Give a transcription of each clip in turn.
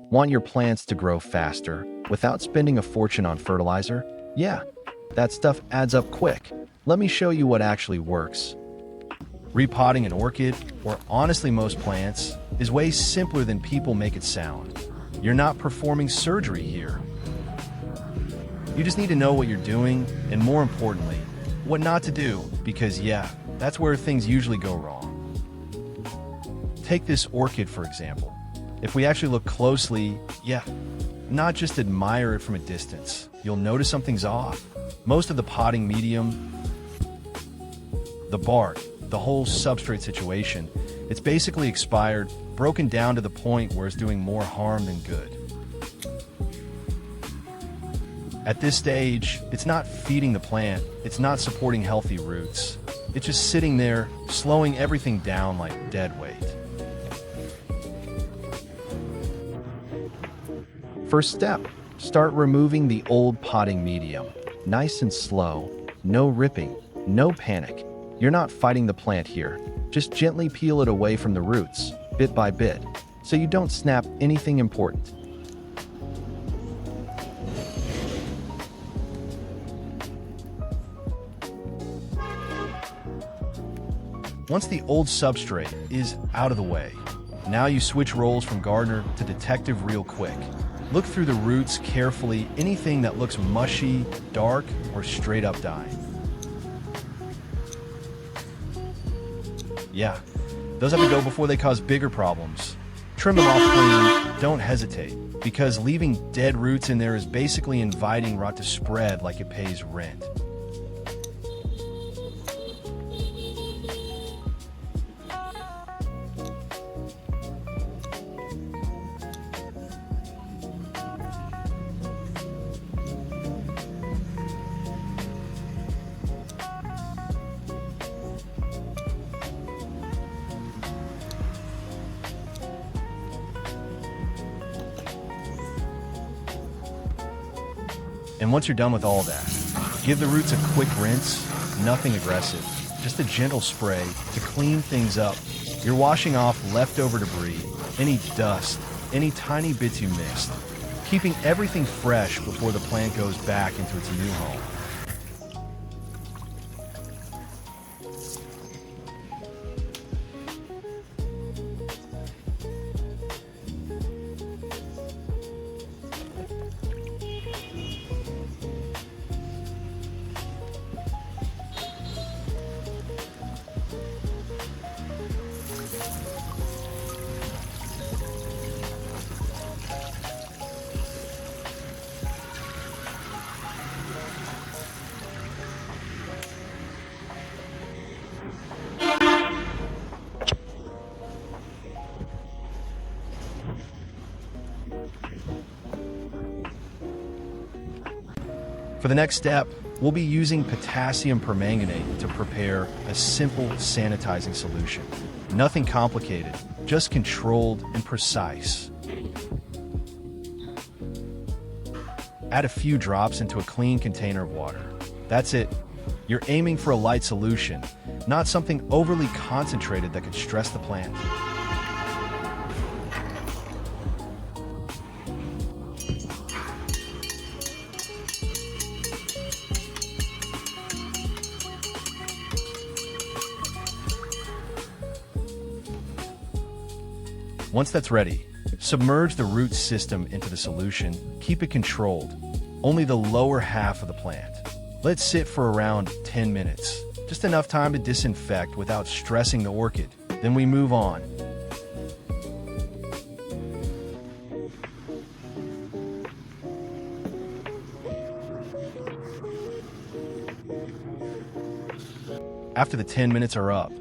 Want your plants to grow faster without spending a fortune on fertilizer? Yeah, that stuff adds up quick. Let me show you what actually works. Repotting an orchid, or honestly most plants, is way simpler than people make it sound. You're not performing surgery here. You just need to know what you're doing, and more importantly, what not to do, because yeah, that's where things usually go wrong. Take this orchid for example. If we actually look closely, yeah, not just admire it from a distance, you'll notice something's off. Most of the potting medium, the bark, the whole substrate situation, it's basically expired, broken down to the point where it's doing more harm than good. At this stage, it's not feeding the plant, it's not supporting healthy roots. It's just sitting there, slowing everything down like dead weight. First step, start removing the old potting medium. Nice and slow, no ripping, no panic. You're not fighting the plant here. Just gently peel it away from the roots, bit by bit, so you don't snap anything important. Once the old substrate is out of the way, now you switch roles from gardener to detective real quick. Look through the roots carefully, anything that looks mushy, dark, or straight up dying. Yeah, those have to go before they cause bigger problems. Trim them off clean, don't hesitate, because leaving dead roots in there is basically inviting rot to spread like it pays rent. And once you're done with all that, give the roots a quick rinse, nothing aggressive, just a gentle spray to clean things up. You're washing off leftover debris, any dust, any tiny bits you missed, keeping everything fresh before the plant goes back into its new home. For the next step, we'll be using potassium permanganate to prepare a simple sanitizing solution. Nothing complicated, just controlled and precise. Add a few drops into a clean container of water. That's it. You're aiming for a light solution, not something overly concentrated that could stress the plant. Once that's ready, submerge the root system into the solution. Keep it controlled, only the lower half of the plant. Let it sit for around 10 minutes, just enough time to disinfect without stressing the orchid. Then we move on. After the 10 minutes are up,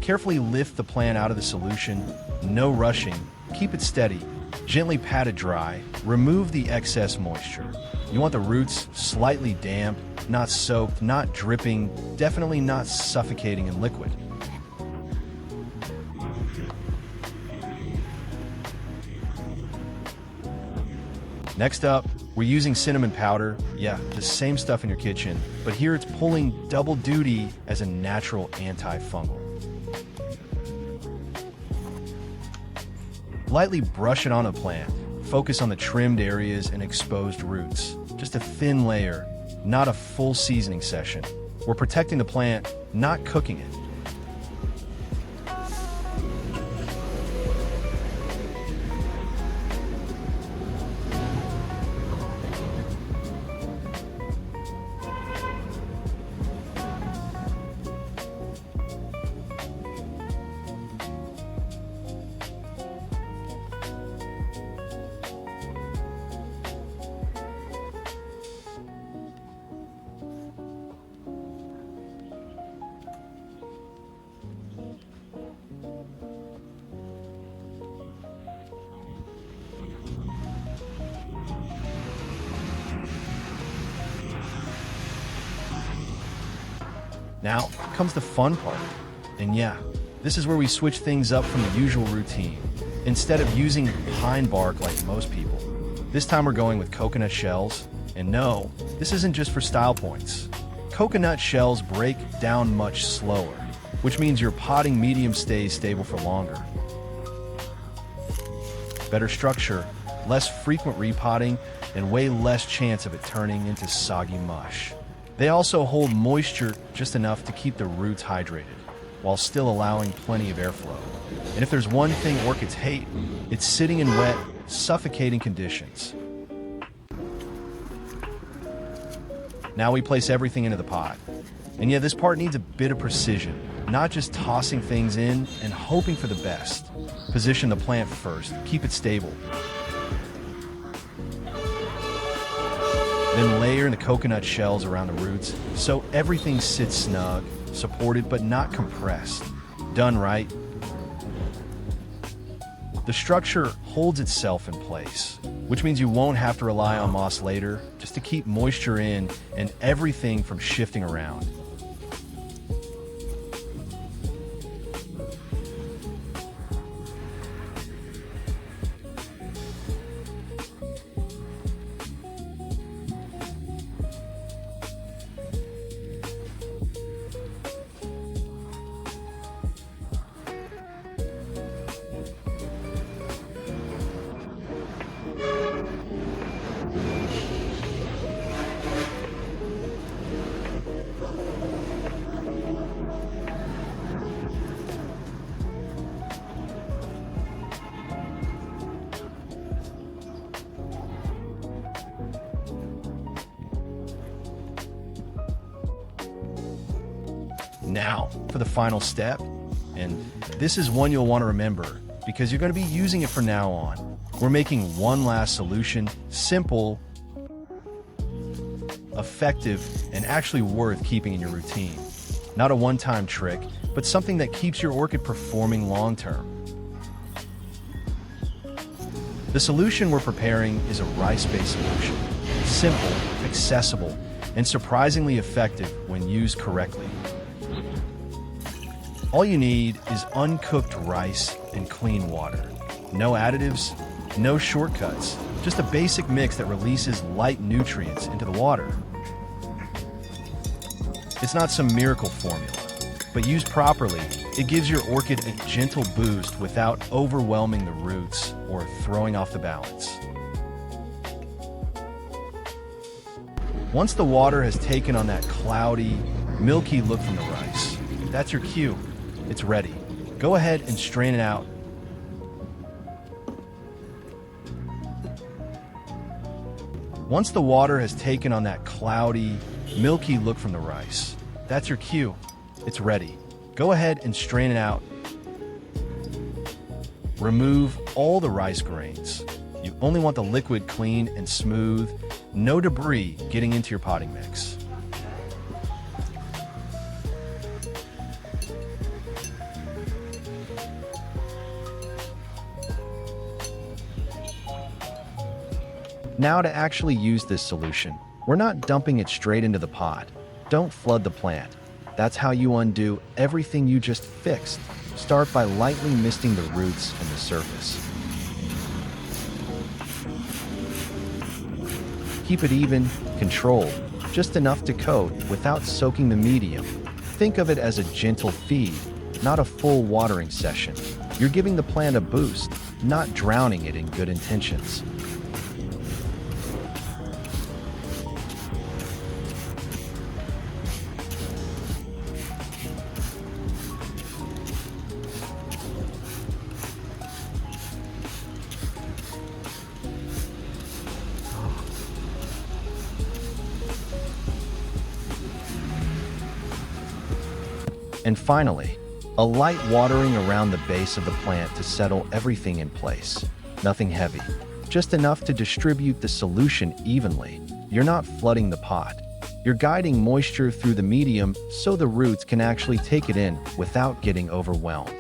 carefully lift the plant out of the solution. No rushing, keep it steady, gently pat it dry, remove the excess moisture. You want the roots slightly damp, not soaked, not dripping, definitely not suffocating in liquid. Next up, we're using cinnamon powder. Yeah, the same stuff in your kitchen, but here it's pulling double duty as a natural antifungal. Lightly brush it on a plant. focus on the trimmed areas and exposed roots. Just a thin layer, not a full seasoning session. We're protecting the plant, not cooking it. Now comes the fun part. And yeah, this is where we switch things up from the usual routine. Instead of using pine bark like most people, this time we're going with coconut shells. And no, this isn't just for style points. Coconut shells break down much slower, which means your potting medium stays stable for longer. Better structure, less frequent repotting, and way less chance of it turning into soggy mush. They also hold moisture just enough to keep the roots hydrated, while still allowing plenty of airflow. And if there's one thing orchids hate, it's sitting in wet, suffocating conditions. Now we place everything into the pot. And yeah, this part needs a bit of precision, not just tossing things in and hoping for the best. Position the plant first, keep it stable. Then layer the coconut shells around the roots so everything sits snug, supported but not compressed. Done right. The structure holds itself in place, which means you won't have to rely on moss later just to keep moisture in and everything from shifting around. Now, for the final step, and this is one you'll want to remember because you're going to be using it from now on. We're making one last solution, simple, effective, and actually worth keeping in your routine. Not a one-time trick, but something that keeps your orchid performing long-term. The solution we're preparing is a rice-based solution. Simple, accessible, and surprisingly effective when used correctly. All you need is uncooked rice and clean water. No additives, no shortcuts, just a basic mix that releases light nutrients into the water. It's not some miracle formula, but used properly, it gives your orchid a gentle boost without overwhelming the roots or throwing off the balance. Once the water has taken on that cloudy, milky look from the rice, that's your cue. It's ready. Go ahead and strain it out. Once the water has taken on that cloudy, milky look from the rice, that's your cue. It's ready. Go ahead and strain it out. Remove all the rice grains. You only want the liquid clean and smooth, no debris getting into your potting mix. Now to actually use this solution, we're not dumping it straight into the pot. Don't flood the plant. That's how you undo everything you just fixed. Start by lightly misting the roots and the surface. Keep it even, controlled, just enough to coat without soaking the medium. Think of it as a gentle feed, not a full watering session. You're giving the plant a boost, not drowning it in good intentions. And finally, a light watering around the base of the plant to settle everything in place. Nothing heavy, just enough to distribute the solution evenly. You're not flooding the pot. You're guiding moisture through the medium so the roots can actually take it in without getting overwhelmed.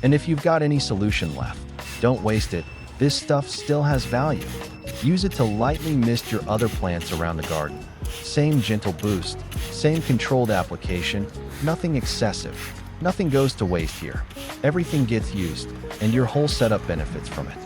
And if you've got any solution left, don't waste it. This stuff still has value. Use it to lightly mist your other plants around the garden. Same gentle boost, same controlled application, nothing excessive. Nothing goes to waste here. Everything gets used, and your whole setup benefits from it.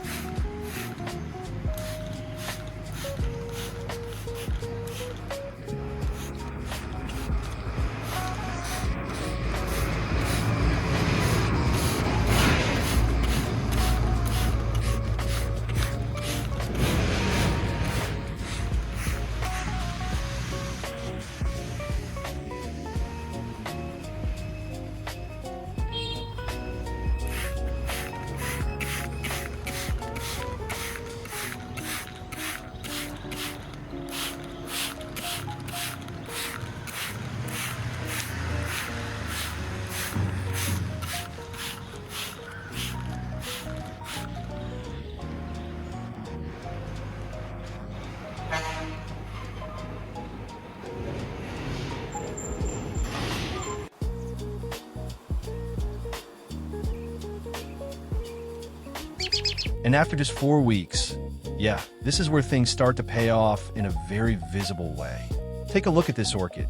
And after just 4 weeks, yeah, this is where things start to pay off in a very visible way. Take a look at this orchid.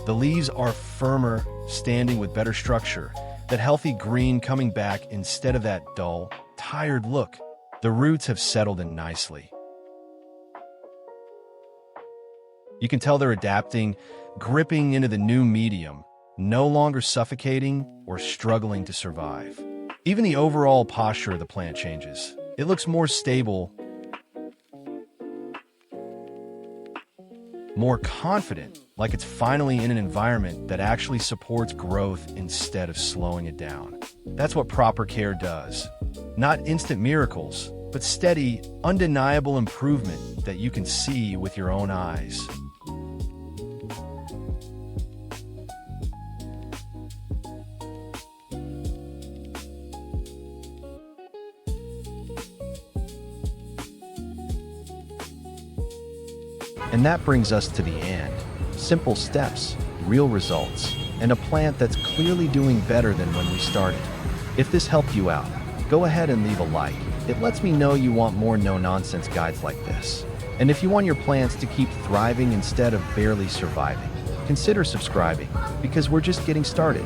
The leaves are firmer, standing with better structure, that healthy green coming back instead of that dull, tired look. The roots have settled in nicely. You can tell they're adapting, gripping into the new medium, no longer suffocating or struggling to survive. Even the overall posture of the plant changes. It looks more stable, more confident, like it's finally in an environment that actually supports growth instead of slowing it down. That's what proper care does. Not instant miracles, but steady, undeniable improvement that you can see with your own eyes. And that brings us to the end. Simple steps, real results, and a plant that's clearly doing better than when we started. If this helped you out, go ahead and leave a like. It lets me know you want more no-nonsense guides like this. And if you want your plants to keep thriving instead of barely surviving, consider subscribing, because we're just getting started.